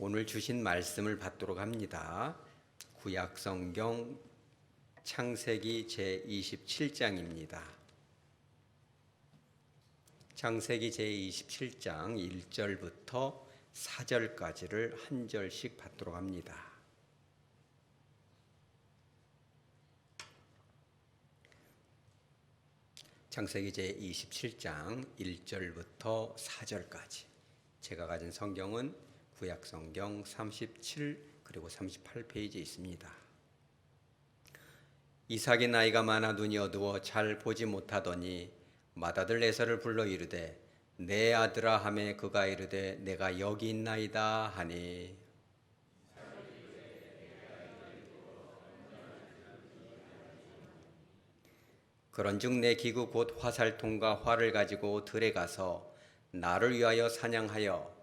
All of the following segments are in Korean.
오늘 주신 말씀을 받도록 합니다. 구약성경 창세기 제27장입니다. 창세기 제27장 1절부터 4절까지를 한 절씩 받도록 합니다. 창세기 제27장 1절부터 4절까지. 제가 가진 성경은 구약성경 37 그리고 38페이지에 있습니다. 이삭이 나이가 많아 눈이 어두워 잘 보지 못하더니 맏아들 에서를 불러 이르되 내 아들아 하매 그가 이르되 내가 여기 있나이다 하니 그런즉 내 기구 곧 화살통과 활을 가지고 들에 가서 나를 위하여 사냥하여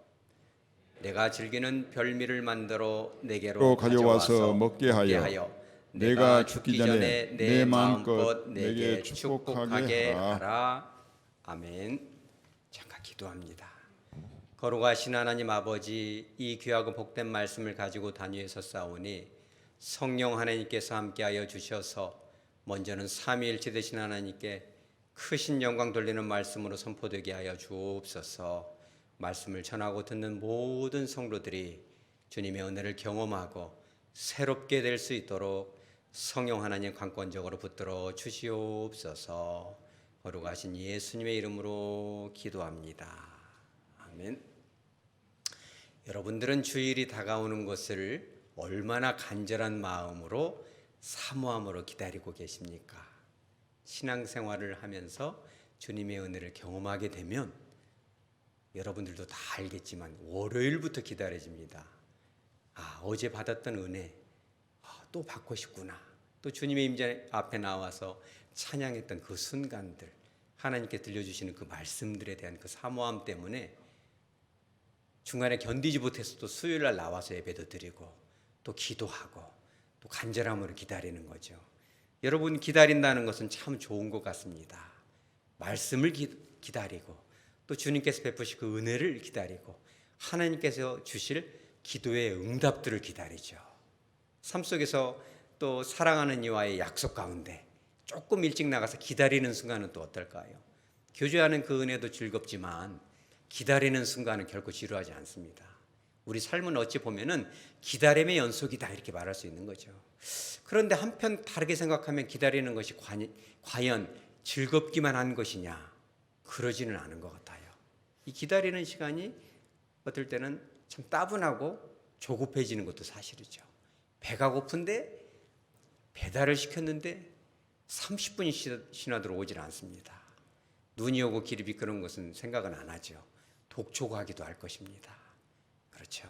내가 즐기는 별미를 만들어 내게로 가져와서 먹게 하여 내가 죽기 전에 내 마음껏 내게 축복하게 하라. 아멘. 잠깐 기도합니다. 거룩하신 하나님 아버지, 이 귀하고 복된 말씀을 가지고 단위에서 싸우니 성령 하나님께서 함께하여 주셔서 먼저는 삼위일체 되신 하나님께 크신 영광 돌리는 말씀으로 선포되게 하여 주옵소서. 말씀을 전하고 듣는 모든 성도들이 주님의 은혜를 경험하고 새롭게 될 수 있도록 성령 하나님 관건적으로 붙들어 주시옵소서. 거룩하신 예수님의 이름으로 기도합니다. 아멘. 여러분들은 주일이 다가오는 것을 얼마나 간절한 마음으로 사모함으로 기다리고 계십니까? 신앙생활을 하면서 주님의 은혜를 경험하게 되면 여러분들도 다 알겠지만 월요일부터 기다려집니다. 어제 받았던 은혜 또 받고 싶구나. 또 주님의 임재 앞에 나와서 찬양했던 그 순간들, 하나님께 들려주시는 그 말씀들에 대한 그 사모함 때문에 중간에 견디지 못해서 또 수요일날 나와서 예배도 드리고 또 기도하고 또 간절함으로 기다리는 거죠. 여러분, 기다린다는 것은 참 좋은 것 같습니다. 말씀을 기다리고 또 주님께서 베푸실 그 은혜를 기다리고 하나님께서 주실 기도의 응답들을 기다리죠. 삶 속에서 또 사랑하는 이와의 약속 가운데 조금 일찍 나가서 기다리는 순간은 또 어떨까요? 교제하는 그 은혜도 즐겁지만 기다리는 순간은 결코 지루하지 않습니다. 우리 삶은 어찌 보면은 기다림의 연속이다 이렇게 말할 수 있는 거죠. 그런데 한편 다르게 생각하면 기다리는 것이 과연 즐겁기만 한 것이냐? 그러지는 않은 것 같아요. 이 기다리는 시간이 어떨 때는 참 따분하고 조급해지는 것도 사실이죠. 배가 고픈데 배달을 시켰는데 30분이 지나도록 오질 않습니다. 눈이 오고 길이 미끄러운 것은 생각은 안 하죠. 독촉하기도 할 것입니다. 그렇죠.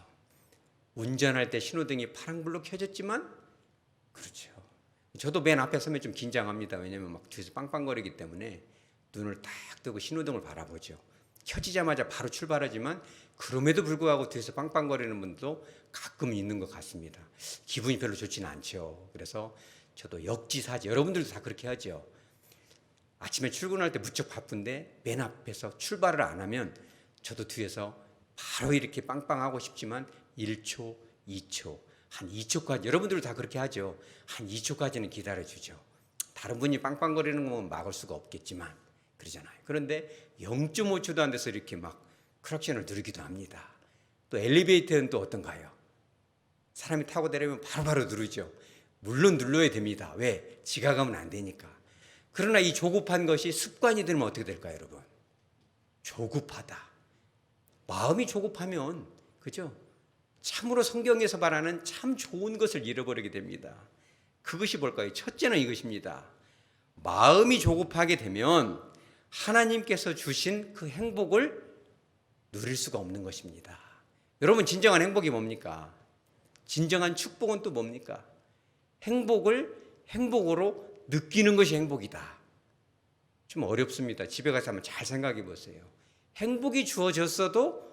운전할 때 신호등이 파란불로 켜졌지만 그렇죠. 저도 맨 앞에 서면 좀 긴장합니다. 왜냐하면 막 뒤에서 빵빵거리기 때문에 눈을 딱 뜨고 신호등을 바라보죠. 켜지자마자 바로 출발하지만 그럼에도 불구하고 뒤에서 빵빵거리는 분도 가끔 있는 것 같습니다. 기분이 별로 좋지는 않죠. 그래서 저도 역지사지, 여러분들도 다 그렇게 하죠. 아침에 출근할 때 무척 바쁜데 맨 앞에서 출발을 안 하면 저도 뒤에서 바로 이렇게 빵빵하고 싶지만 1초, 2초, 한 2초까지, 여러분들도 다 그렇게 하죠. 한 2초까지는 기다려주죠. 다른 분이 빵빵거리는 건 막을 수가 없겠지만 그러잖아요. 그런데 0.5초도 안 돼서 이렇게 막 크락션을 누르기도 합니다. 또 엘리베이터는 또 어떤가요? 사람이 타고 내려면 바로바로 누르죠. 물론 눌러야 됩니다. 왜? 지각하면 안 되니까. 그러나 이 조급한 것이 습관이 되면 어떻게 될까요, 여러분? 조급하다. 마음이 조급하면, 그죠? 참으로 성경에서 말하는 참 좋은 것을 잃어버리게 됩니다. 그것이 뭘까요? 첫째는 이것입니다. 마음이 조급하게 되면 하나님께서 주신 그 행복을 누릴 수가 없는 것입니다. 여러분, 진정한 행복이 뭡니까? 진정한 축복은 또 뭡니까? 행복을 행복으로 느끼는 것이 행복이다. 좀 어렵습니다. 집에 가서 한번 잘 생각해 보세요. 행복이 주어졌어도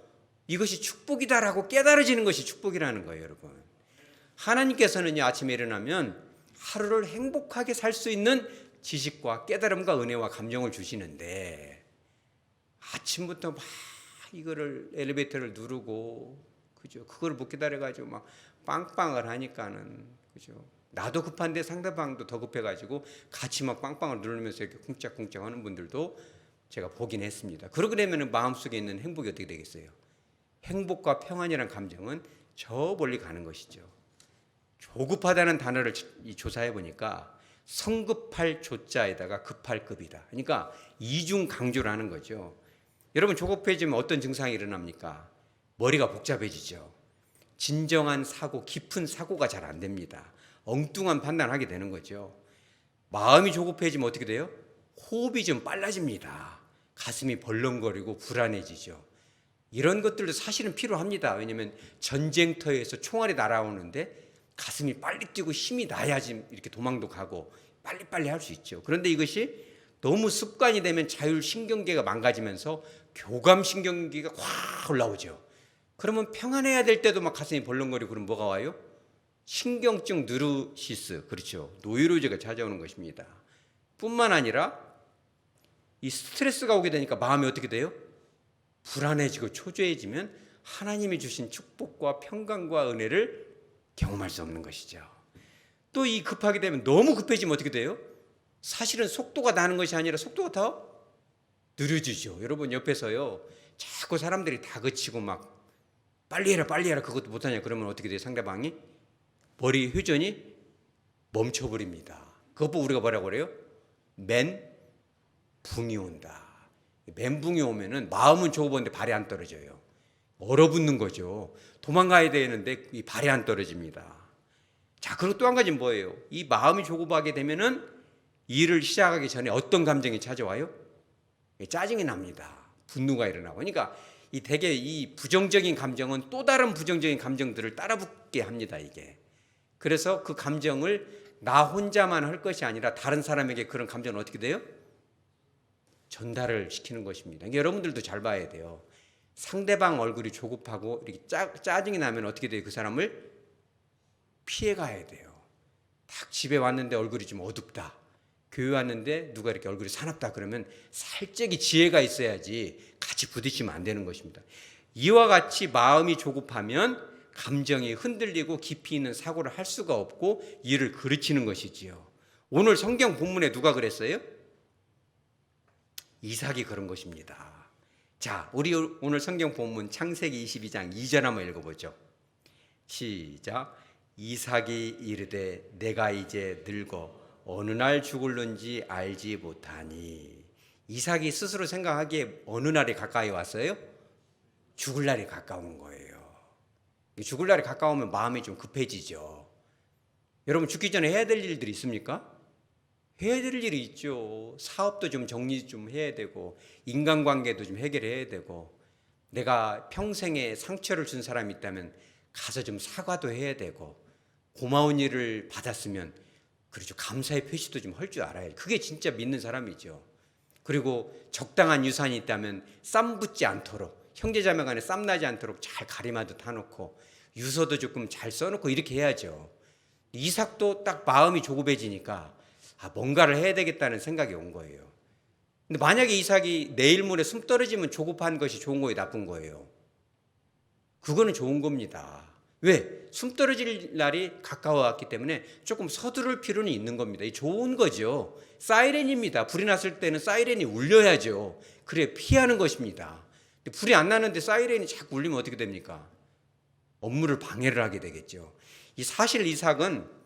이것이 축복이다라고 깨달아지는 것이 축복이라는 거예요, 여러분. 하나님께서는요, 아침에 일어나면 하루를 행복하게 살 수 있는 지식과 깨달음과 은혜와 감정을 주시는데 아침부터 막 이거를 엘리베이터를 누르고 그죠? 그걸 못 기다려가지고 막 빵빵을 하니까는, 그죠? 나도 급한데 상대방도 더 급해가지고 같이 막 빵빵을 누르면서 이렇게 쿵짝쿵짝 하는 분들도 제가 보긴 했습니다. 그러게 되면 마음속에 있는 행복이 어떻게 되겠어요? 행복과 평안이라는 감정은 저 멀리 가는 것이죠. 조급하다는 단어를 조사해 보니까 성급할 조자에다가 급할 급이다. 그러니까 이중 강조를 하는 거죠. 여러분, 조급해지면 어떤 증상이 일어납니까? 머리가 복잡해지죠. 진정한 사고, 깊은 사고가 잘 안 됩니다. 엉뚱한 판단을 하게 되는 거죠. 마음이 조급해지면 어떻게 돼요? 호흡이 좀 빨라집니다. 가슴이 벌렁거리고 불안해지죠. 이런 것들도 사실은 필요합니다. 왜냐하면 전쟁터에서 총알이 날아오는데 가슴이 빨리 뛰고 힘이 나야지 이렇게 도망도 가고 빨리빨리 할 수 있죠. 그런데 이것이 너무 습관이 되면 자율신경계가 망가지면서 교감신경계가 확 올라오죠. 그러면 평안해야 될 때도 막 가슴이 벌렁거리고 그럼 뭐가 와요? 신경증 누르시스, 그렇죠. 노이로제가 찾아오는 것입니다. 뿐만 아니라 이 스트레스가 오게 되니까 마음이 어떻게 돼요? 불안해지고 초조해지면 하나님이 주신 축복과 평강과 은혜를 경험할 수 없는 것이죠. 또 이 급하게 되면 너무 급해지면 어떻게 돼요? 사실은 속도가 나는 것이 아니라 속도가 더 느려지죠. 여러분 옆에서요 자꾸 사람들이 다그치고 막 빨리 해라 빨리 해라 그것도 못하냐 그러면 어떻게 돼요? 상대방이 머리 회전이 멈춰버립니다. 그것 보고 우리가 뭐라고 그래요? 멘붕이 온다. 멘붕이 오면은 마음은 조급한데 발이 안 떨어져요. 얼어붙는 거죠. 도망가야 되는데 이 발이 안 떨어집니다. 자, 그리고 또 한 가지는 뭐예요? 이 마음이 조급하게 되면은 일을 시작하기 전에 어떤 감정이 찾아와요? 짜증이 납니다. 분노가 일어나고. 그러니까 이 대개 이 부정적인 감정은 또 다른 부정적인 감정들을 따라붙게 합니다, 이게. 그래서 그 감정을 나 혼자만 할 것이 아니라 다른 사람에게 그런 감정은 어떻게 돼요? 전달을 시키는 것입니다. 그러니까 여러분들도 잘 봐야 돼요. 상대방 얼굴이 조급하고 이렇게 짜증이 나면 어떻게 돼요? 그 사람을 피해 가야 돼요. 딱 집에 왔는데 얼굴이 좀 어둡다. 교회 왔는데 누가 이렇게 얼굴이 사납다 그러면 살짝이 지혜가 있어야지 같이 부딪히면 안 되는 것입니다. 이와 같이 마음이 조급하면 감정이 흔들리고 깊이 있는 사고를 할 수가 없고 일을 그르치는 것이지요. 오늘 성경 본문에 누가 그랬어요? 이삭이 그런 것입니다. 자, 우리 오늘 성경 본문 창세기 22장 2절 한번 읽어보죠. 시작. 이삭이 이르되 내가 이제 늙어 어느 날 죽을는지 알지 못하니. 이삭이 스스로 생각하기에 어느 날이 가까이 왔어요? 죽을 날이 가까운 거예요. 죽을 날이 가까우면 마음이 좀 급해지죠. 여러분 죽기 전에 해야 될 일들이 있습니까? 해야 될 일이 있죠. 사업도 좀 정리 좀 해야 되고 인간관계도 좀 해결해야 되고 내가 평생에 상처를 준 사람이 있다면 가서 좀 사과도 해야 되고 고마운 일을 받았으면 그렇죠. 감사의 표시도 좀 할 줄 알아야 돼. 그게 진짜 믿는 사람이죠. 그리고 적당한 유산이 있다면 쌈 붙지 않도록 형제자매 간에 쌈 나지 않도록 잘 가리마도 타놓고 유서도 조금 잘 써놓고 이렇게 해야죠. 이삭도 딱 마음이 조급해지니까 뭔가를 해야 되겠다는 생각이 온 거예요. 근데 만약에 이삭이 내일 모레 숨 떨어지면 조급한 것이 좋은 거예요, 나쁜 거예요? 그거는 좋은 겁니다. 왜? 숨 떨어질 날이 가까워왔기 때문에 조금 서두를 필요는 있는 겁니다. 이 좋은 거죠. 사이렌입니다. 불이 났을 때는 사이렌이 울려야죠. 그래 피하는 것입니다. 근데 불이 안 나는데 사이렌이 자꾸 울리면 어떻게 됩니까? 업무를 방해를 하게 되겠죠. 이 사실 이삭은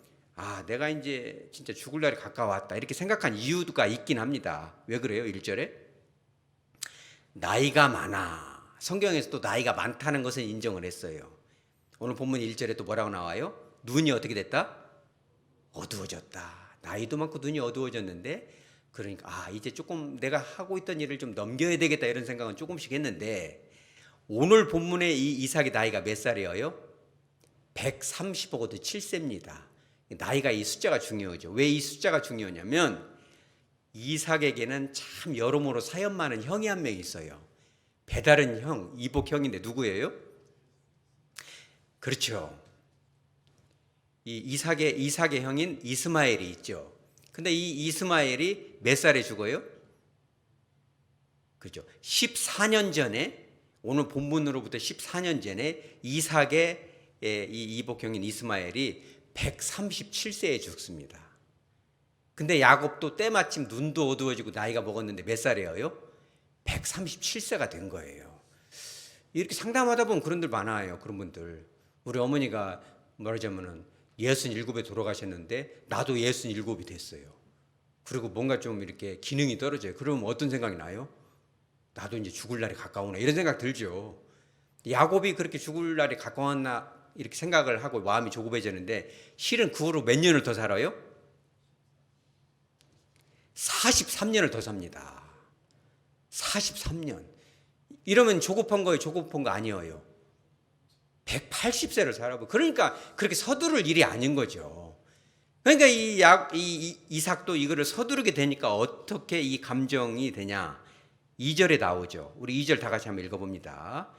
내가 이제 진짜 죽을 날이 가까웠다 이렇게 생각한 이유가 있긴 합니다. 왜 그래요? 1절에 나이가 많아. 성경에서 또 나이가 많다는 것은 인정을 했어요. 오늘 본문 1절에 또 뭐라고 나와요? 눈이 어떻게 됐다? 어두워졌다. 나이도 많고 눈이 어두워졌는데 그러니까 이제 조금 내가 하고 있던 일을 좀 넘겨야 되겠다 이런 생각은 조금씩 했는데 오늘 본문에 이 이삭의 나이가 몇 살이에요? 135도 7세입니다. 나이가 이 숫자가 중요하죠. 왜 이 숫자가 중요하냐면 이삭에게는 참 여러모로 사연 많은 형이 한 명 있어요. 배다른 형, 이복 형인데 누구예요? 그렇죠. 이 이삭의 형인 이스마엘이 있죠. 근데 이 이스마엘이 몇 살에 죽어요? 그렇죠. 14년 전에 오늘 본문으로부터 14년 전에 이삭의 이 이복형인 이스마엘이 137세에 죽습니다. 근데 야곱도 때마침 눈도 어두워지고 나이가 먹었는데 몇 살이에요? 137세가 된 거예요. 이렇게 상담하다 보면 그런 분들 많아요. 그런 분들. 우리 어머니가 말하자면은 67에 돌아가셨는데 나도 67이 됐어요. 그리고 뭔가 좀 이렇게 기능이 떨어져요. 그러면 어떤 생각이 나요? 나도 이제 죽을 날이 가까우나 이런 생각 들죠. 야곱이 그렇게 죽을 날이 가까웠나 이렇게 생각을 하고 마음이 조급해졌는데 실은 그 후로 몇 년을 더 살아요? 43년을 더 삽니다. 43년. 이러면 조급한 거예요? 조급한 거 아니에요. 180세를 살아보. 그러니까 그렇게 서두를 일이 아닌 거죠. 그러니까 이 이삭도 이거를 서두르게 되니까 어떻게 이 감정이 되냐? 2절에 나오죠. 우리 2절 다 같이 한번 읽어봅니다.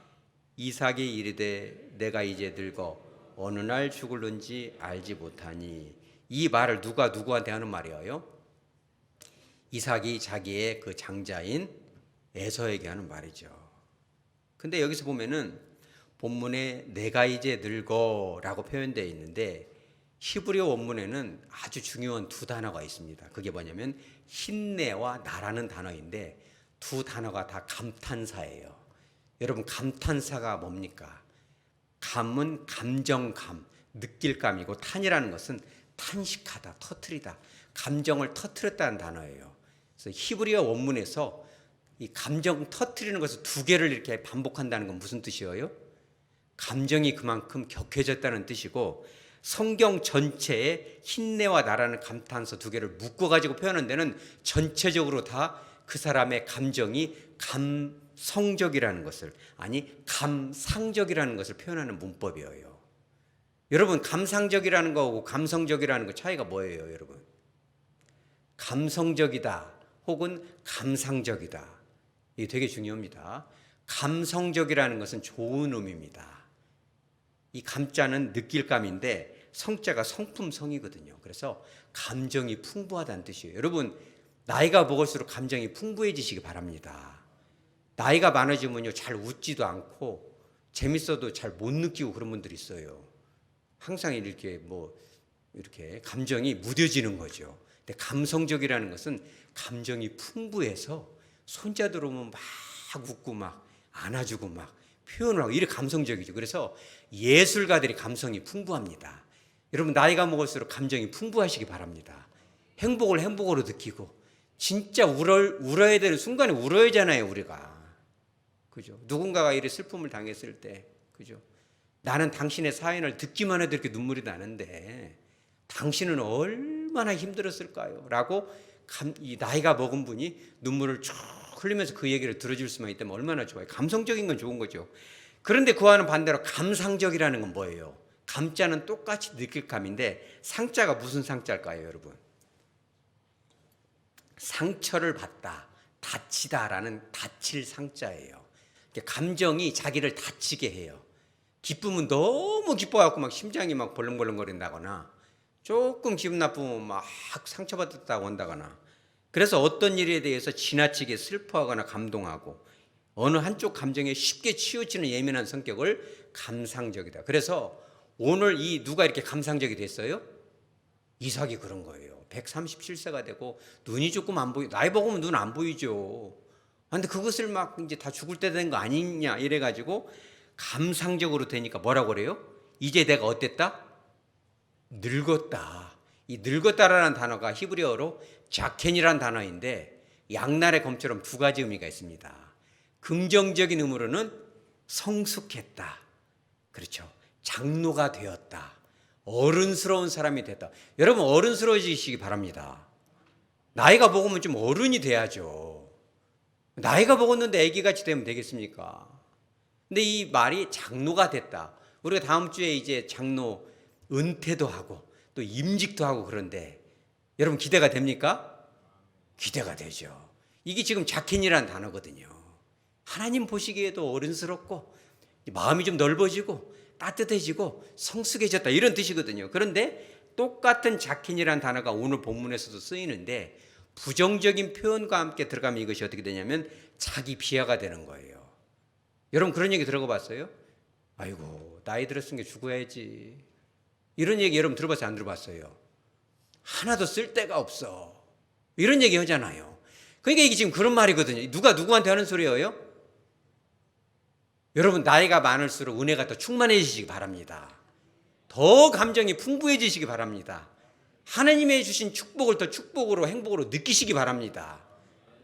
이삭이 이르되 내가 이제 늙어 어느 날 죽을는지 알지 못하니. 이 말을 누가 누구한테 하는 말이에요? 이삭이 자기의 그 장자인 에서에게 하는 말이죠. 근데 여기서 보면은 본문에 내가 이제 늙어라고 표현되어 있는데 히브리어 원문에는 아주 중요한 두 단어가 있습니다. 그게 뭐냐면 힘내와 나라는 단어인데 두 단어가 다 감탄사예요. 여러분 감탄사가 뭡니까? 감은 감정감, 느낄감이고 탄이라는 것은 탄식하다, 터트리다, 감정을 터트렸다는 단어예요. 그래서 히브리어 원문에서 이 감정 터트리는 것을 두 개를 이렇게 반복한다는 건 무슨 뜻이에요? 감정이 그만큼 격해졌다는 뜻이고 성경 전체에 힘내와 나라는 감탄사 두 개를 묶어가지고 표현하는 데는 전체적으로 다 그 사람의 감정이 감성적이라는 것을 아니 감상적이라는 것을 표현하는 문법이에요. 여러분 감상적이라는 거하고 감성적이라는 거 차이가 뭐예요 여러분? 감성적이다 혹은 감상적이다 이게 되게 중요합니다. 감성적이라는 것은 좋은 의미입니다. 이 감자는 느낄감인데 성자가 성품성이거든요. 그래서 감정이 풍부하다는 뜻이에요. 여러분 나이가 먹을수록 감정이 풍부해지시기 바랍니다. 나이가 많아지면요 잘 웃지도 않고 재밌어도 잘 못 느끼고 그런 분들이 있어요. 항상 이렇게 이렇게 감정이 무뎌지는 거죠. 근데 감성적이라는 것은 감정이 풍부해서 손자 들어오면 막 웃고 막 안아주고 막 표현을 하고 이래 감성적이죠. 그래서 예술가들이 감성이 풍부합니다. 여러분 나이가 먹을수록 감정이 풍부하시기 바랍니다. 행복을 행복으로 느끼고 진짜 울어야 되는 순간에 울어야잖아요 우리가. 그죠? 누군가가 이래 슬픔을 당했을 때 그죠? 나는 당신의 사연을 듣기만 해도 이렇게 눈물이 나는데 당신은 얼마나 힘들었을까요? 라고 이 나이가 먹은 분이 눈물을 쭉 흘리면서 그 얘기를 들어줄 수만 있다면 얼마나 좋아요. 감성적인 건 좋은 거죠. 그런데 그와는 반대로 감상적이라는 건 뭐예요? 감자는 똑같이 느낄 감인데 상자가 무슨 상자일까요 여러분? 상처를 받다, 다치다라는 다칠 상자예요. 감정이 자기를 다치게 해요. 기쁨은 너무 기뻐갖고 막 심장이 막 벌렁벌렁거린다거나 조금 기분 나쁘면 막 상처받았다고 한다거나 그래서 어떤 일에 대해서 지나치게 슬퍼하거나 감동하고 어느 한쪽 감정에 쉽게 치우치는 예민한 성격을 감상적이다. 그래서 오늘 이 누가 이렇게 감상적이 됐어요? 이삭이 그런 거예요. 137세가 되고 눈이 조금 안 보이. 나이 먹으면 눈 안 보이죠. 근데 그것을 막 이제 다 죽을 때 된 거 아니냐 이래가지고 감상적으로 되니까 뭐라고 그래요? 이제 내가 어땠다? 늙었다. 이 늙었다라는 단어가 히브리어로 자켄이라는 단어인데 양날의 검처럼 두 가지 의미가 있습니다. 긍정적인 의미로는 성숙했다. 그렇죠. 장로가 되었다. 어른스러운 사람이 됐다. 여러분 어른스러워지시기 바랍니다. 나이가 먹으면 좀 어른이 돼야죠. 나이가 먹었는데 아기같이 되면 되겠습니까? 근데 이 말이 장로가 됐다. 우리가 다음 주에 이제 장로 은퇴도 하고 또 임직도 하고 그런데 여러분 기대가 됩니까? 기대가 되죠. 이게 지금 자킨이라는 단어거든요. 하나님 보시기에도 어른스럽고 마음이 좀 넓어지고 따뜻해지고 성숙해졌다 이런 뜻이거든요. 그런데 똑같은 자킨이라는 단어가 오늘 본문에서도 쓰이는데 부정적인 표현과 함께 들어가면 이것이 어떻게 되냐면 자기 비하가 되는 거예요. 여러분 그런 얘기 들어가 봤어요? 아이고 나이 들었으니까 죽어야지. 이런 얘기 여러분 들어봤어요? 안 들어봤어요? 하나도 쓸 데가 없어. 이런 얘기 하잖아요. 그러니까 이게 지금 그런 말이거든요. 누가 누구한테 하는 소리예요? 여러분 나이가 많을수록 은혜가 더 충만해지시기 바랍니다. 더 감정이 풍부해지시기 바랍니다. 하나님의 주신 축복을 더 축복으로 행복으로 느끼시기 바랍니다.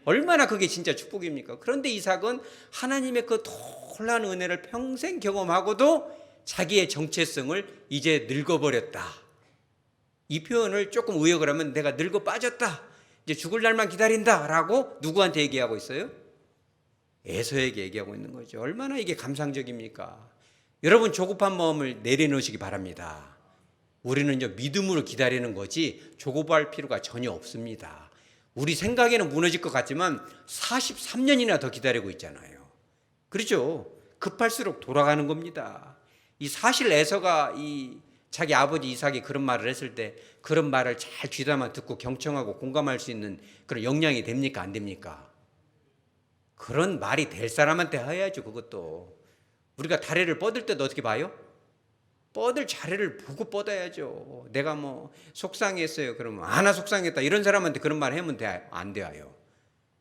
얼마나 그게 진짜 축복입니까? 그런데 이삭은 하나님의 그 놀라운 은혜를 평생 경험하고도 자기의 정체성을 이제 늙어버렸다. 이 표현을 조금 의역을 하면 내가 늙어 빠졌다. 이제 죽을 날만 기다린다. 라고 누구한테 얘기하고 있어요? 에서에게 얘기하고 있는 거죠. 얼마나 이게 감상적입니까? 여러분 조급한 마음을 내려놓으시기 바랍니다. 우리는 이제 믿음으로 기다리는 거지 조급할 필요가 전혀 없습니다. 우리 생각에는 무너질 것 같지만 43년이나 더 기다리고 있잖아요. 그렇죠? 급할수록 돌아가는 겁니다. 이 사실 에서가 자기 아버지 이삭이 그런 말을 했을 때 그런 말을 잘 귀담아 듣고 경청하고 공감할 수 있는 그런 역량이 됩니까? 안 됩니까? 그런 말이 될 사람한테 해야죠. 그것도 우리가 다리를 뻗을 때도 어떻게 봐요? 뻗을 자리를 보고 뻗어야죠. 내가 뭐 속상했어요 그러면 아나 속상했다 이런 사람한테 그런 말 하면 안 돼요.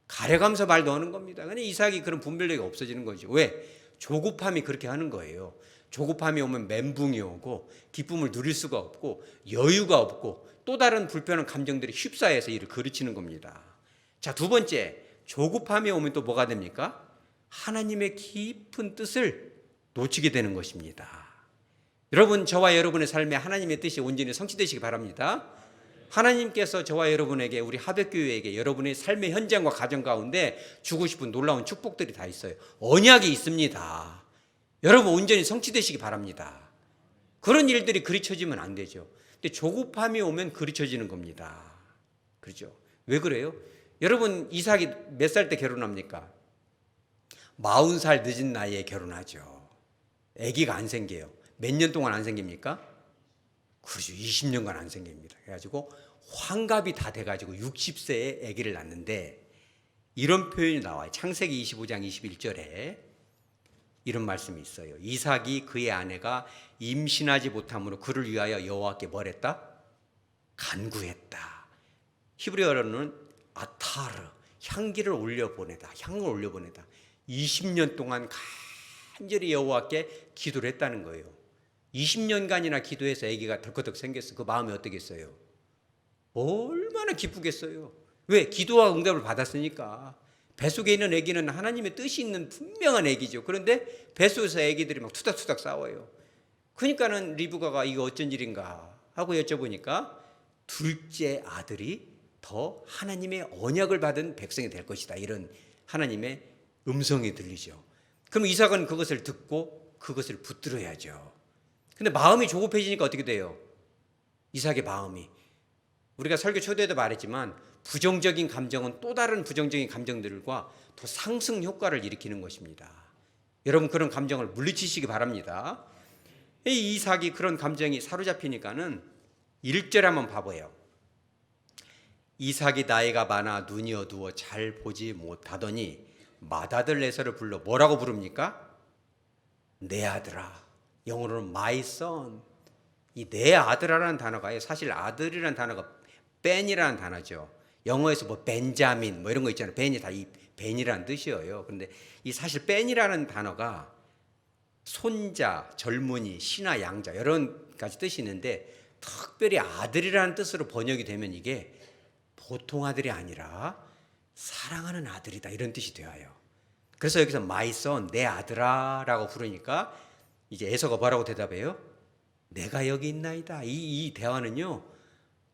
가려가면서 말도 하는 겁니다. 근데 이삭이 그런 분별력이 없어지는 거죠. 왜? 조급함이 그렇게 하는 거예요. 조급함이 오면 멘붕이 오고 기쁨을 누릴 수가 없고 여유가 없고 또 다른 불편한 감정들이 휩싸여서 이를 그르치는 겁니다. 자, 두 번째, 조급함이 오면 또 뭐가 됩니까? 하나님의 깊은 뜻을 놓치게 되는 것입니다. 여러분, 저와 여러분의 삶에 하나님의 뜻이 온전히 성취되시기 바랍니다. 하나님께서 저와 여러분에게, 우리 하백교회에게 여러분의 삶의 현장과 가정 가운데 주고 싶은 놀라운 축복들이 다 있어요. 언약이 있습니다. 여러분 온전히 성취되시기 바랍니다. 그런 일들이 그르쳐지면 안 되죠. 근데 조급함이 오면 그르쳐지는 겁니다. 그렇죠? 왜 그래요? 여러분 이삭이 몇 살 때 결혼합니까? 40살 늦은 나이에 결혼하죠. 아기가 안 생겨요. 몇 년 동안 안 생깁니까? 그렇죠. 20년간 안 생깁니다. 그래가지고 환갑이 다 돼가지고 60세에 아기를 낳는데 이런 표현이 나와요. 창세기 25장 21절에 이런 말씀이 있어요. 이삭이 그의 아내가 임신하지 못함으로 그를 위하여 여호와께 뭘 했다? 간구했다. 히브리어로는 아타르, 향기를 올려보내다. 향을 올려보내다. 20년 동안 간절히 여호와께 기도를 했다는 거예요. 20년간이나 기도해서 아기가 덜커덕 생겼어. 그 마음이 어떻겠어요? 얼마나 기쁘겠어요. 왜? 기도와 응답을 받았으니까. 뱃속에 있는 아기는 하나님의 뜻이 있는 분명한 아기죠. 그런데 뱃속에서 아기들이 막 투닥투닥 싸워요. 그러니까는 리브가가 이거 어쩐 일인가 하고 여쭤보니까 둘째 아들이 더 하나님의 언약을 받은 백성이 될 것이다. 이런 하나님의 음성이 들리죠. 그럼 이삭은 그것을 듣고 그것을 붙들어야죠. 근데 마음이 조급해지니까 어떻게 돼요? 이삭의 마음이. 우리가 설교 초대에도 말했지만 부정적인 감정은 또 다른 부정적인 감정들과 더 상승 효과를 일으키는 것입니다. 여러분 그런 감정을 물리치시기 바랍니다. 이 이삭이 그런 감정이 사로잡히니까는 1절 한번 봐봐요. 이삭이 나이가 많아 눈이 어두워 잘 보지 못하더니 맏아들 에서를 불러 뭐라고 부릅니까? 내 아들아. 영어로는 my son. 이 내 아들아라는 단어가 사실 아들이라는 단어가 벤이라는 단어죠. 영어에서 뭐 벤자민 뭐 이런 거 있잖아요. 벤이 다 이 벤이라는 뜻이에요. 그런데 이 사실 벤이라는 단어가 손자, 젊은이, 신하, 양자 이런 가지 뜻이 있는데 특별히 아들이라는 뜻으로 번역이 되면 이게 보통 아들이 아니라 사랑하는 아들이다 이런 뜻이 되어요. 그래서 여기서 my son, 내 아들아라고 부르니까 이제 에서가 뭐라고 대답해요? 내가 여기 있나이다. 이 대화는요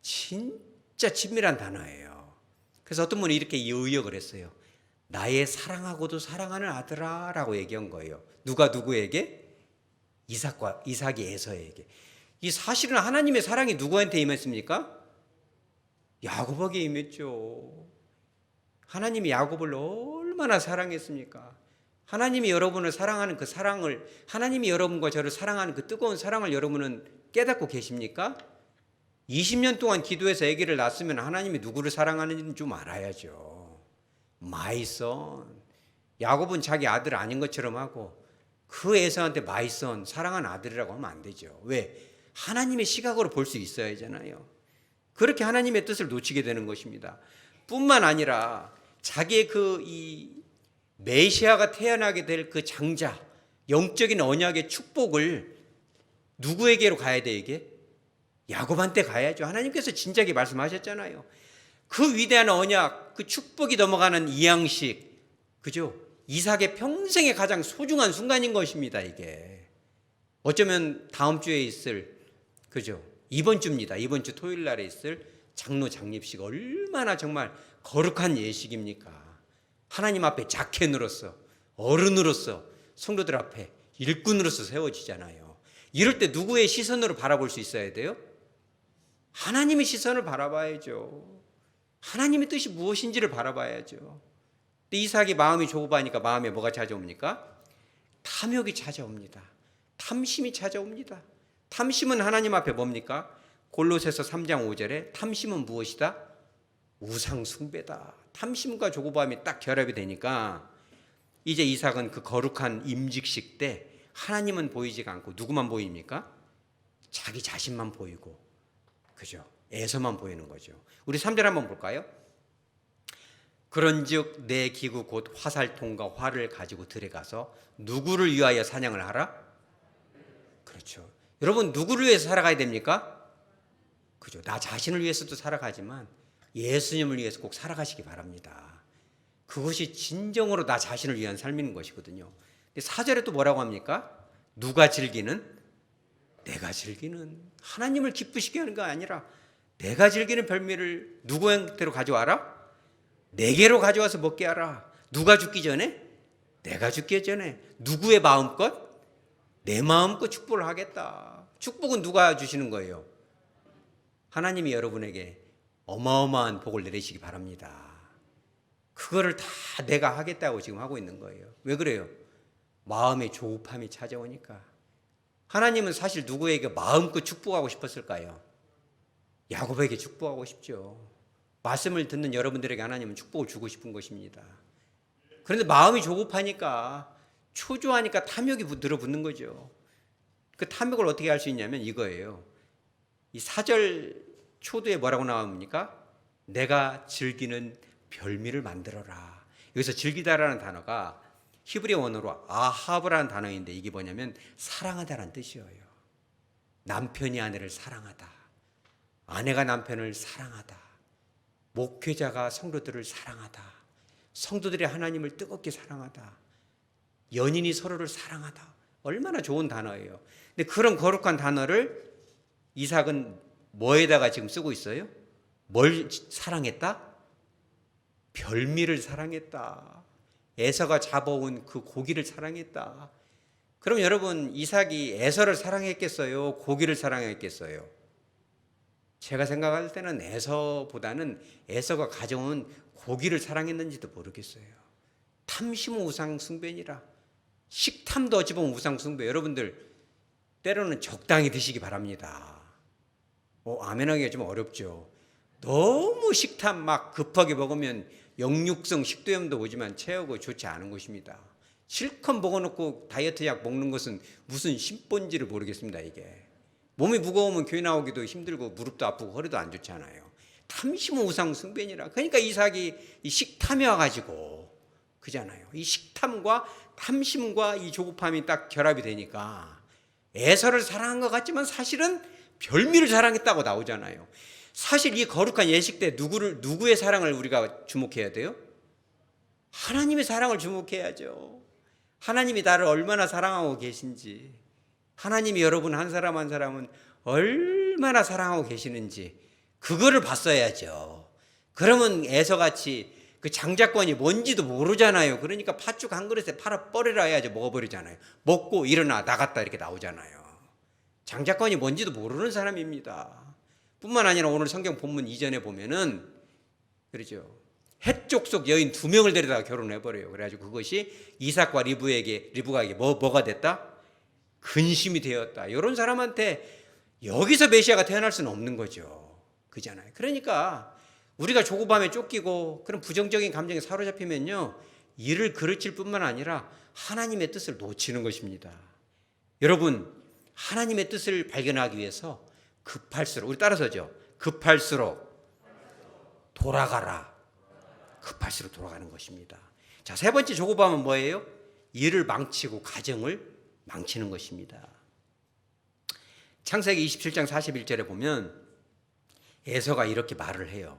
진짜 친밀한 단어예요. 그래서 어떤 분이 이렇게 의역을 했어요. 나의 사랑하고도 사랑하는 아들아 라고 얘기한 거예요. 누가 누구에게? 이삭이 에서에게. 이 사실은 하나님의 사랑이 누구한테 임했습니까? 야곱에게 임했죠. 하나님이 야곱을 얼마나 사랑했습니까? 하나님이 여러분을 사랑하는 그 사랑을, 하나님이 여러분과 저를 사랑하는 그 뜨거운 사랑을 여러분은 깨닫고 계십니까? 20년 동안 기도해서 아기를 낳았으면 하나님이 누구를 사랑하는지는 좀 알아야죠. My son. 야곱은 자기 아들 아닌 것처럼 하고 그 에서한테 my son, 사랑하는 아들이라고 하면 안 되죠. 왜? 하나님의 시각으로 볼 수 있어야 하잖아요. 그렇게 하나님의 뜻을 놓치게 되는 것입니다. 뿐만 아니라 자기의 이 메시아가 태어나게 될 그 장자, 영적인 언약의 축복을 누구에게로 가야 돼 이게? 야곱한테 가야죠. 하나님께서 진작에 말씀하셨잖아요. 그 위대한 언약, 그 축복이 넘어가는 이 양식, 그죠? 이삭의 평생의 가장 소중한 순간인 것입니다. 이게 어쩌면 다음 주에 있을, 그죠? 이번 주입니다. 이번 주 토요일 날에 있을 장로 장립식, 얼마나 정말 거룩한 예식입니까? 하나님 앞에 자켓으로서, 어른으로서, 성도들 앞에 일꾼으로서 세워지잖아요. 이럴 때 누구의 시선으로 바라볼 수 있어야 돼요? 하나님의 시선을 바라봐야죠. 하나님의 뜻이 무엇인지를 바라봐야죠. 근데 이삭이 마음이 좁아하니까 마음에 뭐가 찾아옵니까? 탐욕이 찾아옵니다. 탐심이 찾아옵니다. 탐심은 하나님 앞에 뭡니까? 골로새서 3장 5절에 탐심은 무엇이다? 우상 숭배다. 탐심과 조급함이 딱 결합이 되니까 이제 이삭은 그 거룩한 임직식 때 하나님은 보이지가 않고 누구만 보입니까? 자기 자신만 보이고, 그죠? 에서만 보이는 거죠. 우리 3절 한번 볼까요? 그런즉 내 기구 곧 화살통과 활을 가지고 들어가서 누구를 위하여 사냥을 하라? 그렇죠. 여러분, 누구를 위해서 살아가야 됩니까? 그죠? 나 자신을 위해서도 살아가지만 예수님을 위해서 꼭 살아가시기 바랍니다. 그것이 진정으로 나 자신을 위한 삶인 것이거든요. 근데 4절에 또 뭐라고 합니까? 누가 즐기는? 내가 즐기는. 하나님을 기쁘시게 하는 거 아니라 내가 즐기는 별미를 누구한테로 가져와라? 내게로 가져와서 먹게 하라. 누가 죽기 전에? 내가 죽기 전에. 누구의 마음껏? 내 마음껏 축복을 하겠다. 축복은 누가 주시는 거예요? 하나님이 여러분에게 어마어마한 복을 내리시기 바랍니다. 그거를 다 내가 하겠다고 지금 하고 있는 거예요. 왜 그래요? 마음의 조급함이 찾아오니까. 하나님은 사실 누구에게 마음껏 축복하고 싶었을까요? 야곱에게 축복하고 싶죠. 말씀을 듣는 여러분들에게 하나님은 축복을 주고 싶은 것입니다. 그런데 마음이 조급하니까, 초조하니까 탐욕이 들어붙는 거죠. 그 탐욕을 어떻게 할 수 있냐면 이거예요. 이 4절 초두에 뭐라고 나옵니까? 내가 즐기는 별미를 만들어라. 여기서 즐기다라는 단어가 히브리 원어로 아하브라는 단어인데 이게 뭐냐면 사랑하다라는 뜻이에요. 남편이 아내를 사랑하다. 아내가 남편을 사랑하다. 목회자가 성도들을 사랑하다. 성도들이 하나님을 뜨겁게 사랑하다. 연인이 서로를 사랑하다. 얼마나 좋은 단어예요. 근데 그런 거룩한 단어를 이삭은 뭐에다가 지금 쓰고 있어요? 뭘 사랑했다? 별미를 사랑했다. 에서가 잡아온 그 고기를 사랑했다. 그럼 여러분, 이삭이 에서를 사랑했겠어요? 고기를 사랑했겠어요? 제가 생각할 때는 에서보다는 에서가 가져온 고기를 사랑했는지도 모르겠어요. 탐심은 우상 숭배니라. 식탐도 어찌 보면 우상 숭배. 여러분들 때로는 적당히 드시기 바랍니다. 아멘하기가 좀 어렵죠. 너무 식탐 막 급하게 먹으면 역류성 식도염도 오지만 체하고 좋지 않은 것입니다. 실컷 먹어놓고 다이어트 약 먹는 것은 무슨 심본지를 모르겠습니다. 이게 몸이 무거우면 교회 나오기도 힘들고 무릎도 아프고 허리도 안 좋잖아요. 탐심은 우상 숭배니라. 그러니까 이삭이 이 식탐이 와가지고 그잖아요. 이 식탐과 탐심과 이 조급함이 딱 결합이 되니까 에서를 사랑한 것 같지만 사실은 별미를 사랑했다고 나오잖아요. 사실 이 거룩한 예식 때 누구의 사랑을 우리가 주목해야 돼요? 하나님의 사랑을 주목해야죠. 하나님이 나를 얼마나 사랑하고 계신지, 하나님이 여러분 한 사람 한 사람은 얼마나 사랑하고 계시는지 그거를 봤어야죠. 그러면 에서같이 그 장자권이 뭔지도 모르잖아요. 그러니까 팥죽 한 그릇에 팔아 버리라 해야지 먹어버리잖아요. 먹고 일어나 나갔다 이렇게 나오잖아요. 장자권이 뭔지도 모르는 사람입니다. 뿐만 아니라 오늘 성경 본문 이전에 보면은 그렇죠. 해쪽 속 여인 2명을 데려다가 결혼해버려요. 그래가지고 그것이 이삭과 리브가에게 뭐가 됐다? 근심이 되었다. 이런 사람한테 여기서 메시아가 태어날 수는 없는 거죠. 그잖아요. 그러니까 우리가 조급함에 쫓기고 그런 부정적인 감정에 사로잡히면요, 일을 그르칠 뿐만 아니라 하나님의 뜻을 놓치는 것입니다. 여러분, 하나님의 뜻을 발견하기 위해서 급할수록, 우리 따라서죠. 급할수록 돌아가라. 급할수록 돌아가는 것입니다. 자, 세 번째 조급함은 뭐예요? 일을 망치고 가정을 망치는 것입니다. 창세기 27장 41절에 보면 에서가 이렇게 말을 해요.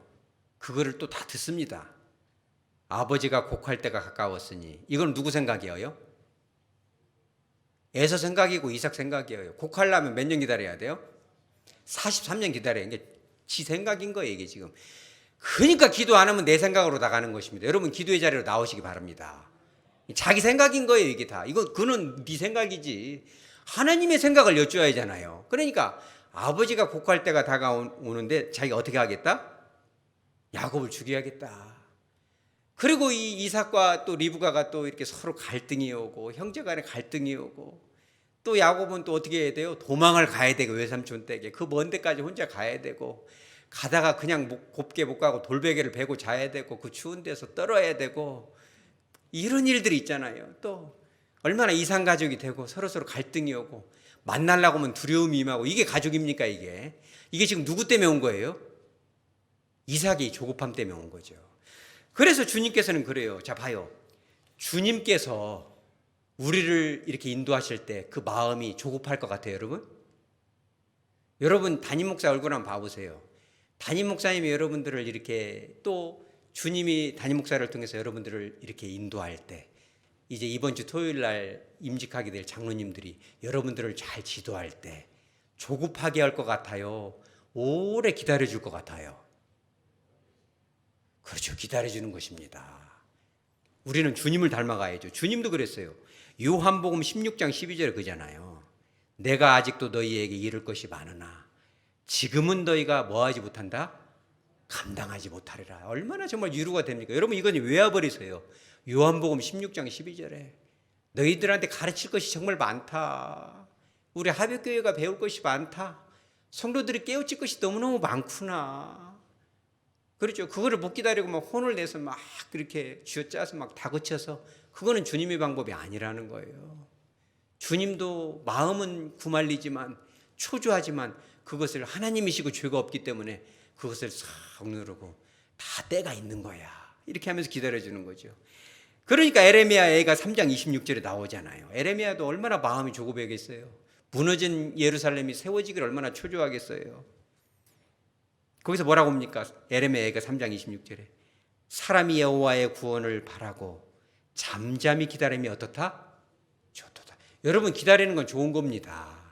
그거를 또 다 듣습니다. 아버지가 곡할 때가 가까웠으니. 이건 누구 생각이에요? 에서 생각이고 이삭 생각이에요. 곡하려면 몇 년 기다려야 돼요? 43년 기다려야 돼요. 이게 지 생각인 거예요, 이게 지금. 그러니까 기도 안 하면 내 생각으로 나가는 것입니다. 여러분, 기도의 자리로 나오시기 바랍니다. 자기 생각인 거예요, 이게 다. 그는 네 생각이지. 하나님의 생각을 여쭈어야 하잖아요. 그러니까 아버지가 곡할 때가 다가오는데 자기가 어떻게 하겠다? 야곱을 죽여야겠다. 그리고 이 이삭과 또 리브가가 또 이렇게 서로 갈등이 오고 형제 간에 갈등이 오고 또 야곱은 또 어떻게 해야 돼요? 도망을 가야 되고 외삼촌 댁에 그 먼 데까지 혼자 가야 되고 가다가 그냥 곱게 못 가고 돌베개를 베고 자야 되고 그 추운 데서 떨어야 되고 이런 일들이 있잖아요. 또 얼마나 이상가족이 되고 서로서로 갈등이 오고 만나려고 하면 두려움이 임하고 이게 가족입니까 이게? 이게 지금 누구 때문에 온 거예요? 이삭이 조급함 때문에 온 거죠. 그래서 주님께서는 그래요. 자, 봐요. 주님께서 우리를 이렇게 인도하실 때 그 마음이 조급할 것 같아요, 여러분? 여러분, 담임 목사 얼굴 한번 봐보세요. 담임 목사님이 여러분들을 이렇게 또 주님이 담임 목사를 통해서 여러분들을 이렇게 인도할 때 이제 이번 주 토요일 날 임직하게 될 장로님들이 여러분들을 잘 지도할 때 조급하게 할 것 같아요? 오래 기다려줄 것 같아요? 그렇죠. 기다려주는 것입니다. 우리는 주님을 닮아가야죠. 주님도 그랬어요. 요한복음 16장 12절에 그잖아요. 내가 아직도 너희에게 이를 것이 많으나 지금은 너희가 뭐하지 못한다? 감당하지 못하리라. 얼마나 정말 위로가 됩니까? 여러분, 이건 외워버리세요. 요한복음 16장 12절에 너희들한테 가르칠 것이 정말 많다. 우리 하백교회가 배울 것이 많다. 성도들이 깨우칠 것이 너무너무 많구나. 그렇죠. 그거를 못 기다리고 막 혼을 내서 막 그렇게 쥐어짜서 막 다그쳐서 그거는 주님의 방법이 아니라는 거예요. 주님도 마음은 구말리지만 초조하지만 그것을 하나님이시고 죄가 없기 때문에 그것을 싹 누르고 다 때가 있는 거야. 이렇게 하면서 기다려주는 거죠. 그러니까 에레미야가 3장 26절에 나오잖아요. 에레미야도 얼마나 마음이 조급하겠어요. 무너진 예루살렘이 세워지기를 얼마나 초조하겠어요. 거기서 뭐라고 합니까? 에레미야가 3장 26절에 사람이 여호와의 구원을 바라고 잠잠히 기다림이 어떻다? 좋도다. 여러분, 기다리는 건 좋은 겁니다.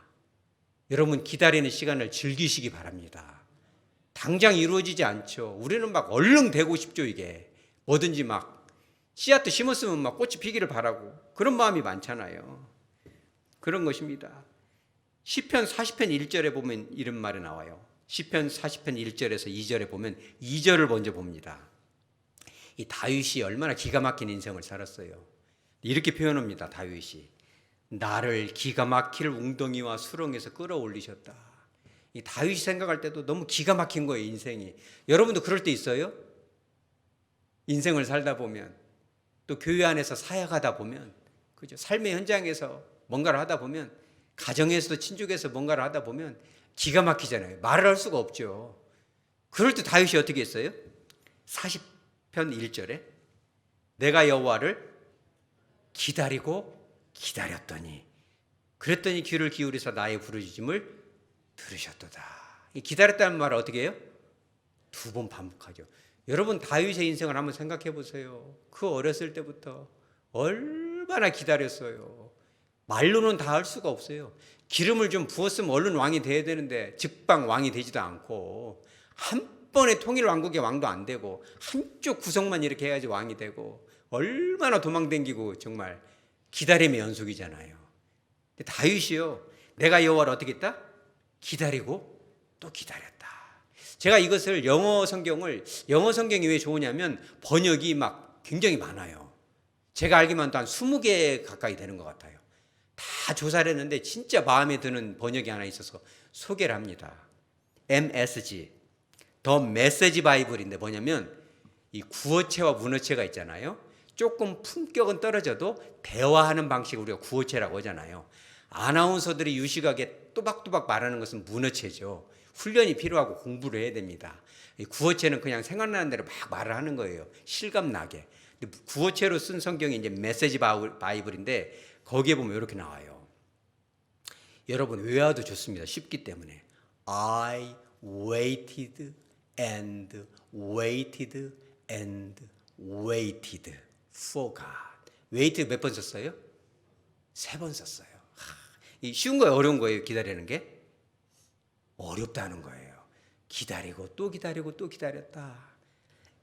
여러분, 기다리는 시간을 즐기시기 바랍니다. 당장 이루어지지 않죠. 우리는 막 얼른 되고 싶죠. 이게 뭐든지 막 씨앗도 심었으면 막 꽃이 피기를 바라고 그런 마음이 많잖아요. 그런 것입니다. 시편 40편 1절에 보면 이런 말이 나와요. 시편 40편 1절에서 2절에 보면 2절을 먼저 봅니다. 이 다윗이 얼마나 기가 막힌 인생을 살았어요. 이렇게 표현합니다. 다윗이 나를 기가 막힐 웅덩이와 수렁에서 끌어올리셨다. 이 다윗이 생각할 때도 너무 기가 막힌 거예요, 인생이. 여러분도 그럴 때 있어요? 인생을 살다 보면 또 교회 안에서 사역하다 보면 그죠? 삶의 현장에서 뭔가를 하다 보면 가정에서도 친족에서 뭔가를 하다 보면 기가 막히잖아요. 말을 할 수가 없죠. 그럴 때 다윗이 어떻게 했어요? 40편 1절에 내가 여호와를 기다리고 기다렸더니 그랬더니 귀를 기울이사 나의 부르짖음을 들으셨도다. 이 기다렸다는 말을 어떻게 해요? 2번 반복하죠. 여러분, 다윗의 인생을 한번 생각해 보세요. 그 어렸을 때부터 얼마나 기다렸어요. 말로는 다 할 수가 없어요. 기름을 좀 부었으면 얼른 왕이 돼야 되는데 즉방 왕이 되지도 않고 한 번에 통일 왕국의 왕도 안 되고 한쪽 구석만 이렇게 해야지 왕이 되고 얼마나 도망다니고 정말 기다림의 연속이잖아요. 근데 다윗이요, 내가 여호와를 어떻게 했다? 기다리고 또 기다렸다. 제가 이것을 영어 성경이 왜 좋으냐면 번역이 막 굉장히 많아요. 제가 알기만 해도 한 20개 가까이 되는 것 같아요. 다 조사를 했는데 진짜 마음에 드는 번역이 하나 있어서 소개를 합니다. MSG, 더 메시지 바이블인데 뭐냐면 이 구어체와 문어체가 있잖아요. 조금 품격은 떨어져도 대화하는 방식을 우리가 구어체라고 하잖아요. 아나운서들이 유식하게 또박또박 말하는 것은 문어체죠. 훈련이 필요하고 공부를 해야 됩니다. 이 구어체는 그냥 생각나는 대로 막 말을 하는 거예요. 실감나게. 근데 구어체로 쓴 성경이 이제 메시지 바이블인데 거기에 보면 이렇게 나와요. 여러분 외워도 좋습니다. 쉽기 때문에. I waited and waited and waited for God. wait 몇 번 썼어요? 3번 썼어요. 이 쉬운 거예요, 어려운 거예요? 기다리는 게 어렵다는 거예요. 기다리고 또 기다리고 또 기다렸다.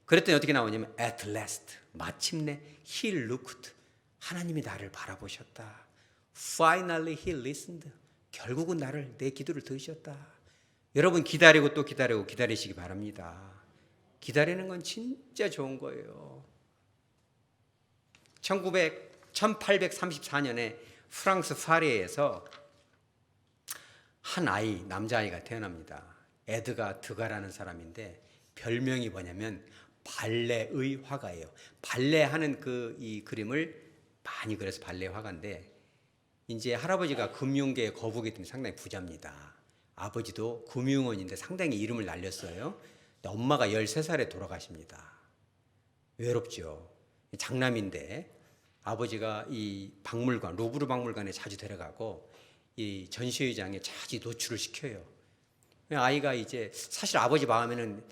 그랬더니 어떻게 나오냐면 at last 마침내 he looked 하나님이 나를 바라보셨다. finally he listened 결국은 나를 내 기도를 들으셨다. 여러분 기다리고 또 기다리고 기다리시기 바랍니다. 기다리는 건 진짜 좋은 거예요. 1834년에 프랑스 파리에서 한 아이, 남자아이가 태어납니다. 에드가 드가라는 사람인데 별명이 뭐냐면 발레의 화가예요. 발레하는 이 그림을 많이 그려서 발레 화가인데 이제 할아버지가 금융계에 거북이 때문에 상당히 부자입니다. 아버지도 금융원인데 상당히 이름을 날렸어요. 엄마가 13살에 돌아가십니다. 외롭죠. 장남인데 아버지가 이 박물관, 루브르 박물관에 자주 데려가고 이 전시회장에 자주 노출을 시켜요. 아이가 이제 사실 아버지 마음에는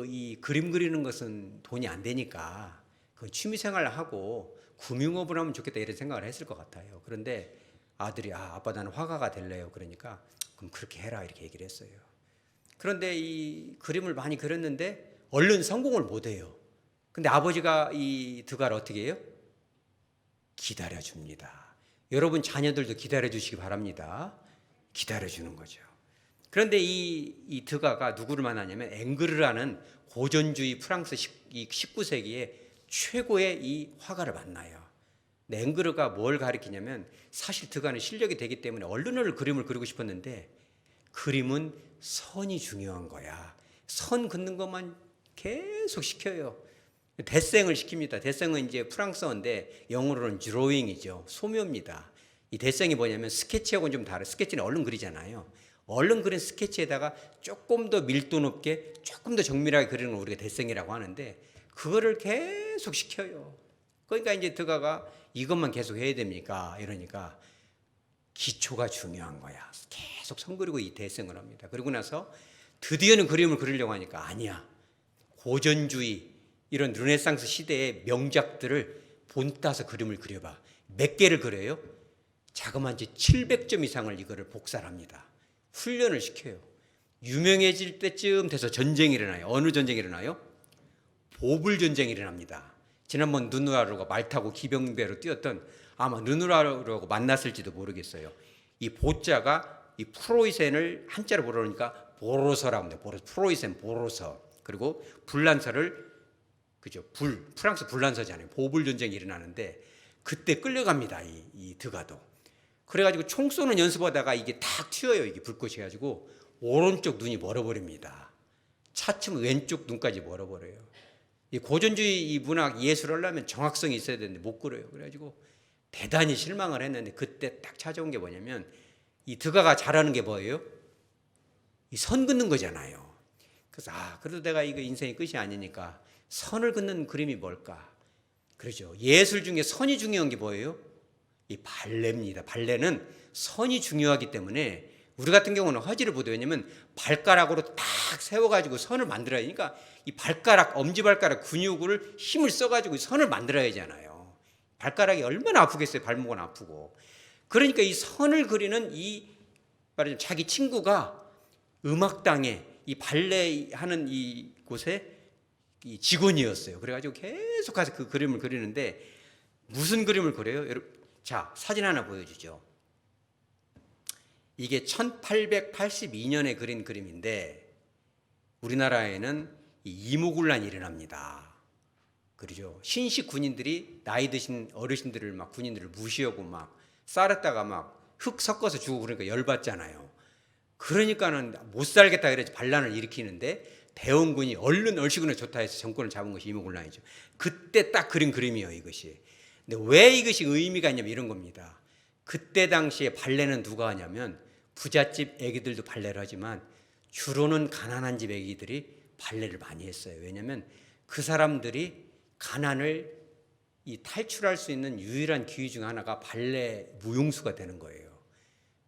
이 그림 그리는 것은 돈이 안 되니까 그 취미 생활을 하고 금융업을 하면 좋겠다 이런 생각을 했을 것 같아요. 그런데 아들이 아빠 나는 화가가 될래요. 그러니까 그럼 그렇게 해라 이렇게 얘기를 했어요. 그런데 이 그림을 많이 그렸는데 얼른 성공을 못 해요. 근데 아버지가 이 드가를 어떻게 해요? 기다려줍니다. 여러분 자녀들도 기다려주시기 바랍니다. 기다려주는 거죠. 그런데 이 드가가 누구를 만나냐면 앵그르라는 고전주의 프랑스 19세기의 최고의 이 화가를 만나요. 근데 앵그르가 뭘 가리키냐면 사실 드가는 실력이 되기 때문에 얼른 그림을 그리고 싶었는데 그림은 선이 중요한 거야. 선 긋는 것만 계속 시켜요. 데생을 시킵니다. 데생은 이제 프랑스어인데 영어로는 드로잉이죠. 소묘입니다. 이 데생이 뭐냐면 스케치하고는 좀 다르. 스케치는 얼른 그리잖아요. 얼른 그린 스케치에다가 조금 더 밀도 높게 조금 더 정밀하게 그리는 걸 우리가 데생이라고 하는데 그거를 계속 시켜요. 그러니까 이제 드가가 이것만 계속 해야 됩니까? 이러니까 기초가 중요한 거야. 계속 선 그리고 이 데생을 합니다. 그러고 나서 드디어는 그림을 그리려고 하니까 아니야. 고전주의 이런 르네상스 시대의 명작들을 본따서 그림을 그려봐. 몇 개를 그려요? 자그마치 700점 이상을 이거를 복사를 합니다. 훈련을 시켜요. 유명해질 때쯤 돼서 전쟁이 일어나요. 어느 전쟁이 일어나요? 보불 전쟁이 일어납니다. 지난번 느누아르가 말 타고 기병대로 뛰었던 아마 느누아르하고 만났을지도 모르겠어요. 이 보자가 이 프로이센을 한자로 부르니까 보로서라고 합니다. 프로이센 보로서. 그리고 불란서를 그죠? 프랑스 불란서잖아요. 보불 전쟁이 일어나는데 그때 끌려갑니다. 이 드가도. 그래가지고 총 쏘는 연습하다가 이게 탁 튀어요. 이게 불꽃이 가지고 오른쪽 눈이 멀어버립니다. 차츰 왼쪽 눈까지 멀어버려요. 이 고전주의 이 문학 예술을 하려면 정확성이 있어야 되는데 못 그려요. 그래가지고 대단히 실망을 했는데 그때 딱 찾아온 게 뭐냐면 이 드가가 잘하는 게 뭐예요? 이 선 긋는 거잖아요. 그래서 그래도 내가 이거 인생의 끝이 아니니까 선을 긋는 그림이 뭘까? 그러죠. 예술 중에 선이 중요한 게 뭐예요? 이 발레입니다. 발레는 선이 중요하기 때문에 우리 같은 경우는 허지를 보도 왜냐면 발가락으로 딱 세워가지고 선을 만들어야 하니까 이 발가락, 엄지발가락 근육을 힘을 써가지고 선을 만들어야 하잖아요. 발가락이 얼마나 아프겠어요. 발목은 아프고. 그러니까 이 선을 그리는 이 말하자면 자기 친구가 음악당에 이 발레 하는 이 곳에 이 직원이었어요. 그래가지고 계속 가서 그 그림을 그리는데 무슨 그림을 그려요? 자, 사진 하나 보여주죠. 이게 1882년에 그린 그림인데 우리나라에는 이 이모군란이 일어납니다. 그러죠. 신식 군인들이 나이 드신 어르신들을 막 군인들을 무시하고 막 쌀에다가 막 흙 섞어서 주고 그러니까 열받잖아요. 그러니까는 못 살겠다 그래서 반란을 일으키는데 대원군이 얼른 얼씨구나 좋다 해서 정권을 잡은 것이 이모군란이죠. 그때 딱 그린 그림이에요, 이것이. 근데 왜 이것이 의미가 있냐면 이런 겁니다. 그때 당시에 발레는 누가 하냐면 부잣집 애기들도 발레를 하지만 주로는 가난한 집 애기들이 발레를 많이 했어요. 왜냐하면 그 사람들이 가난을 탈출할 수 있는 유일한 기회 중 하나가 발레 무용수가 되는 거예요.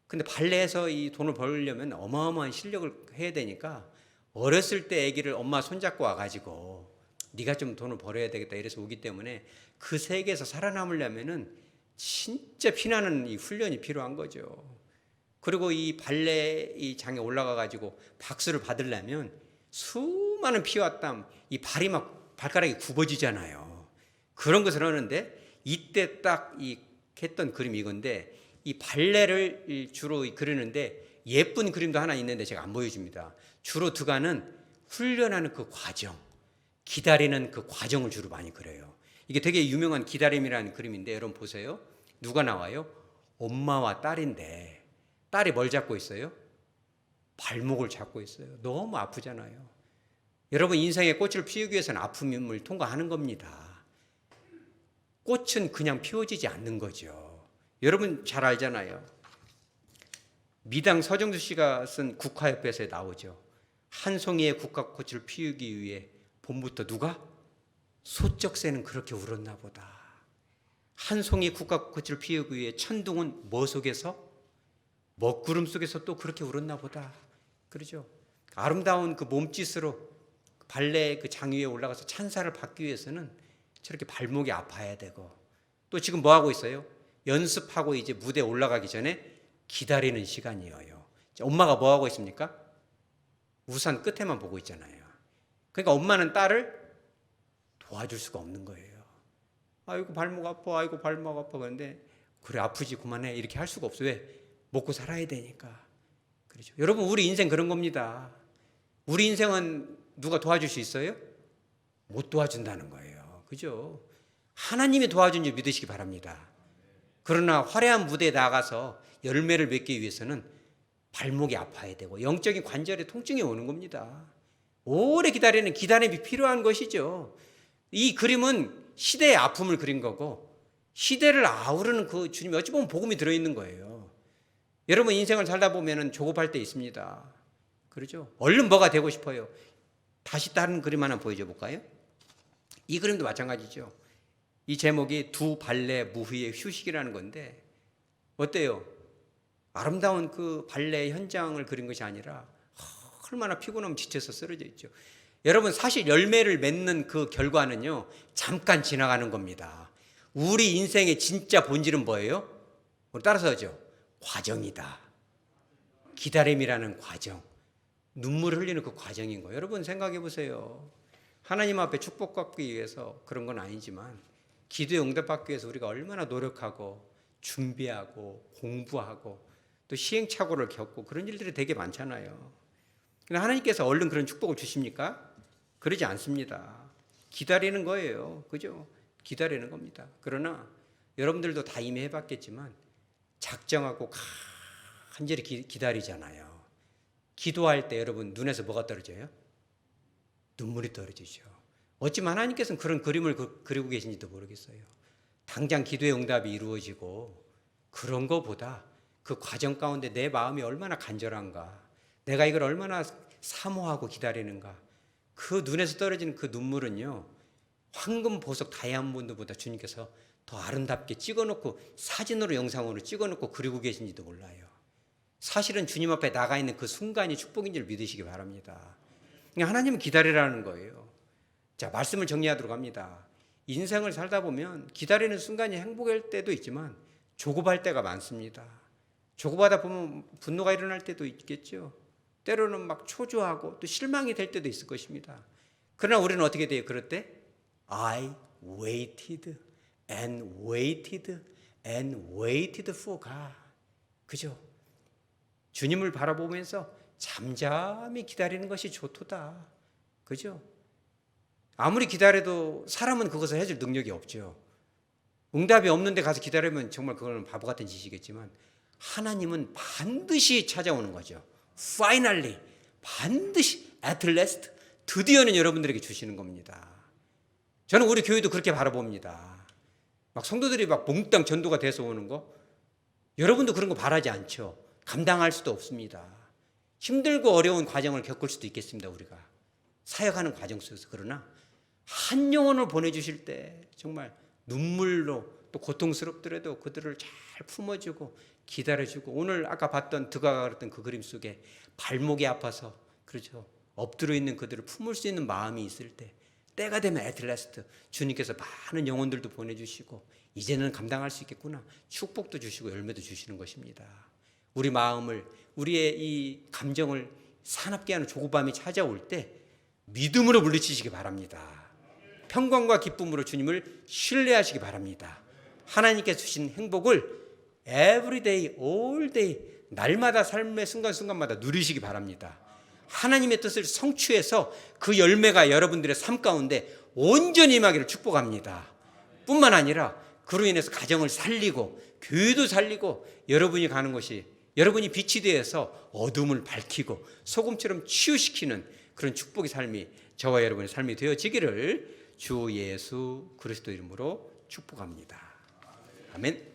근데 발레에서 이 돈을 벌려면 어마어마한 실력을 해야 되니까 어렸을 때 아기를 엄마 손잡고 와가지고 네가 좀 돈을 벌어야 되겠다 이래서 오기 때문에 그 세계에서 살아남으려면은 진짜 피나는 이 훈련이 필요한 거죠. 그리고 이 발레 이 장에 올라가가지고 박수를 받으려면 수많은 피와 땀, 이 발이 막 발가락이 굽어지잖아요. 그런 것을 하는데 이때 딱 했던 그림이 이건데 이 발레를 주로 그리는데 예쁜 그림도 하나 있는데 제가 안 보여줍니다. 주로 드가는 훈련하는 그 과정, 기다리는 그 과정을 주로 많이 그려요. 이게 되게 유명한 기다림이라는 그림인데 여러분 보세요. 누가 나와요? 엄마와 딸인데 딸이 뭘 잡고 있어요? 발목을 잡고 있어요. 너무 아프잖아요. 여러분 인생의 꽃을 피우기 위해서는 아픔을 통과하는 겁니다. 꽃은 그냥 피워지지 않는 거죠. 여러분 잘 알잖아요. 미당 서정수 씨가 쓴 국화협회에서 나오죠. 한 송이의 국화꽃을 피우기 위해 봄부터 누가? 소쩍새는 그렇게 울었나 보다. 한 송이 국화꽃을 피우기 위해 천둥은 뭐 속에서? 먹구름 속에서 또 그렇게 울었나 보다. 그러죠. 아름다운 그 몸짓으로 발레 그 장 위에 올라가서 찬사를 받기 위해서는 저렇게 발목이 아파야 되고 또 지금 뭐 하고 있어요? 연습하고 이제 무대에 올라가기 전에 기다리는 시간이에요. 엄마가 뭐 하고 있습니까? 우산 끝에만 보고 있잖아요. 그러니까 엄마는 딸을 도와줄 수가 없는 거예요. 아이고 발목 아파, 아이고 발목 아파. 그런데 그래 아프지 그만해 이렇게 할 수가 없어요. 왜? 먹고 살아야 되니까. 그렇죠. 여러분 우리 인생 그런 겁니다. 우리 인생은 누가 도와줄 수 있어요? 못 도와준다는 거예요. 그죠? 하나님이 도와준 줄 믿으시기 바랍니다. 그러나 화려한 무대에 나가서 열매를 맺기 위해서는 발목이 아파야 되고 영적인 관절에 통증이 오는 겁니다. 오래 기다리는 기다림이 필요한 것이죠. 이 그림은 시대의 아픔을 그린 거고 시대를 아우르는 그 주님이 어찌 보면 복음이 들어있는 거예요. 여러분 인생을 살다 보면 조급할 때 있습니다. 그렇죠? 얼른 뭐가 되고 싶어요. 다시 다른 그림 하나 보여줘 볼까요? 이 그림도 마찬가지죠. 이 제목이 두 발레 무휘의 휴식이라는 건데 어때요? 아름다운 그 발레 현장을 그린 것이 아니라 얼마나 피곤하면 지쳐서 쓰러져 있죠. 여러분 사실 열매를 맺는 그 결과는요 잠깐 지나가는 겁니다. 우리 인생의 진짜 본질은 뭐예요? 우리 따라서 하죠. 과정이다. 기다림이라는 과정. 눈물을 흘리는 그 과정인 거예요. 여러분 생각해 보세요. 하나님 앞에 축복받기 위해서 그런 건 아니지만 기도에 응답받기 위해서 우리가 얼마나 노력하고 준비하고 공부하고 또 시행착오를 겪고 그런 일들이 되게 많잖아요. 근데 하나님께서 얼른 그런 축복을 주십니까? 그러지 않습니다. 기다리는 거예요. 그죠? 기다리는 겁니다. 그러나 여러분들도 다 이미 해봤겠지만 작정하고 간절히 기다리잖아요. 기도할 때 여러분 눈에서 뭐가 떨어져요? 눈물이 떨어지죠. 어찌면 하나님께서는 그런 그림을 그리고 계신지도 모르겠어요. 당장 기도의 응답이 이루어지고 그런 것보다 그 과정 가운데 내 마음이 얼마나 간절한가, 내가 이걸 얼마나 사모하고 기다리는가, 그 눈에서 떨어지는 그 눈물은요 황금, 보석, 다이아몬드보다 주님께서 더 아름답게 찍어놓고 사진으로 영상으로 찍어놓고 그리고 계신지도 몰라요. 사실은 주님 앞에 나가 있는 그 순간이 축복인 줄 믿으시기 바랍니다. 하나님은 기다리라는 거예요. 자, 말씀을 정리하도록 합니다. 인생을 살다 보면 기다리는 순간이 행복할 때도 있지만 조급할 때가 많습니다. 조급하다 보면 분노가 일어날 때도 있겠죠. 때로는 막 초조하고 또 실망이 될 때도 있을 것입니다. 그러나 우리는 어떻게 돼요? 그럴 때 I waited and waited and waited for God. 그죠? 주님을 바라보면서 잠잠히 기다리는 것이 좋도다. 그죠? 아무리 기다려도 사람은 그것을 해줄 능력이 없죠. 응답이 없는데 가서 기다리면 정말 그건 바보 같은 짓이겠지만 하나님은 반드시 찾아오는 거죠. Finally, 반드시 at last 드디어는 여러분들에게 주시는 겁니다. 저는 우리 교회도 그렇게 바라봅니다. 막 성도들이 막 몽땅 전도가 돼서 오는 거, 여러분도 그런 거 바라지 않죠. 감당할 수도 없습니다. 힘들고 어려운 과정을 겪을 수도 있겠습니다. 우리가 사역하는 과정 속에서. 그러나 한 영혼을 보내주실 때 정말 눈물로, 또 고통스럽더라도 그들을 잘 품어주고 기다려주고, 오늘 아까 봤던 드가가 그랬던 그 그림 속에 발목이 아파서 그렇죠, 엎드려 있는 그들을 품을 수 있는 마음이 있을 때, 때가 되면 애틀라스트 주님께서 많은 영혼들도 보내주시고 이제는 감당할 수 있겠구나, 축복도 주시고 열매도 주시는 것입니다. 우리 마음을, 우리의 이 감정을 사납게 하는 조급함이 찾아올 때 믿음으로 물리치시기 바랍니다. 평강과 기쁨으로 주님을 신뢰하시기 바랍니다. 하나님께서 주신 행복을 every day, all day, 날마다 삶의 순간순간마다 누리시기 바랍니다. 하나님의 뜻을 성취해서 그 열매가 여러분들의 삶 가운데 온전히 임하기를 축복합니다. 뿐만 아니라 그로 인해서 가정을 살리고 교회도 살리고, 여러분이 가는 곳이, 여러분이 빛이 되어서 어둠을 밝히고 소금처럼 치유시키는 그런 축복의 삶이 저와 여러분의 삶이 되어지기를 주 예수 그리스도 이름으로 축복합니다. 아멘.